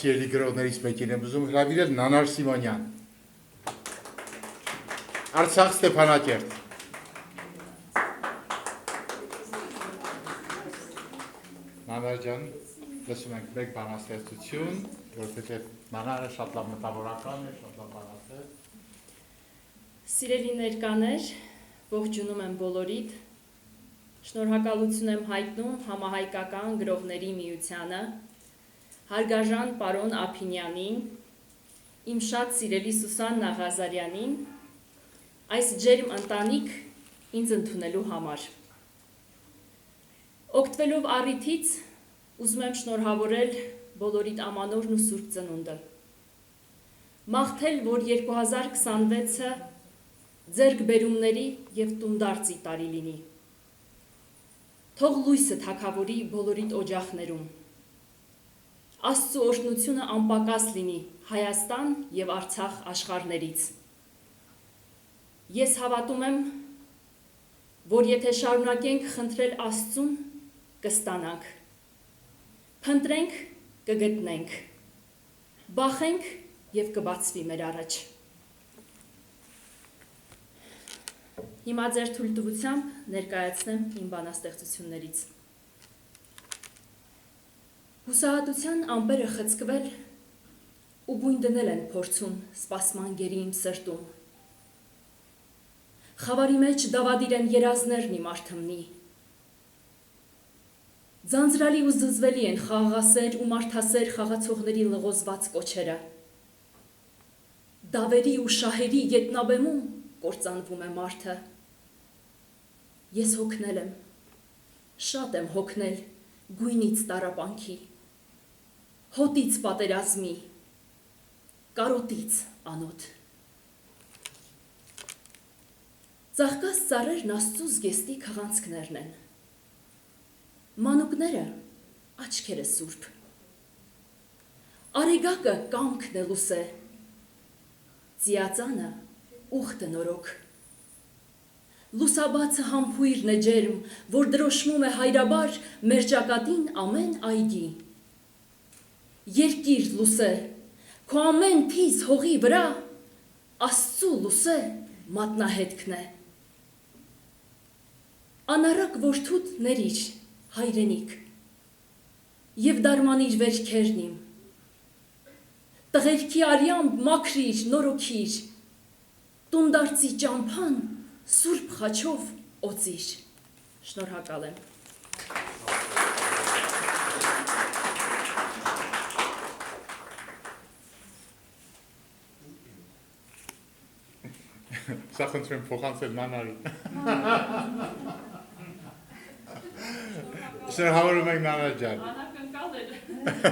սիրելի գրողներից մեկին եմ ուզում հրավիրել Նանար Սիմոնյան, Արցախ Ստեփանակերտ։ Նանար ջան, լսում ենք մեկ բանաստեղծություն, որովհետև Նանարը շատ լավ մտավորական է, շատ լավ բանաստեղծ։ Սիրելի ներկաներ, ողջունում եմ բոլորիդ, շնորհակալություն եմ հայտնում Համահայկական գրողների միությանը, հարգարժան պարոն Ափինյանին, իմ շատ սիրելի Սուսաննա Ղազարյանին, այս ջերմ ընտանիք ինձ ընդունելու համար։ Օգտվելով առիթից, ուզում եմ շնորհավորել բոլորիդ ամանորն ու Սուրբ Ծնունդը։ Մաղթել, որ 2026-ը ձեռքբերումների և տունդարձի տարի լինի։ Թող լույսը թագավորի բոլորիդ օջախներում։ Աստծու օրհնությունը անպակաս լինի Հայաստան և Արցախ աշխարհներից։ Ես հավատում եմ, որ եթե շարունակենք խնդրել Աստծուն, կստանանք։ Փնտրենք, կգտնենք։ Բախենք և կբացվի մեր առաջ։ Հիմա ձեր թույլտվությամբ ներկայացնեմ իմ բանաստեղծություններից։ Հուսահատության ամպերը խցկվել ու բույն դնել են փորձում սպասման գերի իմ սրտում։ Խավարի մեջ դավադիր են երազներն իմ արթմնի։ Ձանձրալի ու զզվելի են խաղաղասեր ու մարդասեր խաղացողների լղոզված կոչերը։ Դավերի ու շահերի ետնաբեմում կործանվում է մարդը։ Ես հոգնել եմ, շատ եմ հոգնել գույնից տառապանքի, հոտից պատերազմի, կարոտից անոթ։ Ծաղկած ծառերն Աստծու զգեստի քղանցքներն են։ Մանուկները աչքերը սուրբ։ Արեգակը կամքն է լուսե, ծիածանը ուխտը նորոգ։ Լուսաբացը համբույրն է ջերմ, որ դրոշմում է հայրաբար մեր ճակատին ամեն այգի։ Երկիր լուսե, քո ամեն թիզ հողի վրա Աստծու լուսե մատնահետքն է։ Անառակ որդուդ ներիր, հայրենիք, և դարմանիր վերքերն իմ։ Տղերքի արյամբ մաքրիր, նորոգիր, տունդարձի ճամփան սուրբ խաչով օծիր։ Շնորհակալ եմ։ Սա խնդրեմ փոխանցել Նանարին։ Շնորհավորում ենք Նանար ջան։ Անակնկալ էր։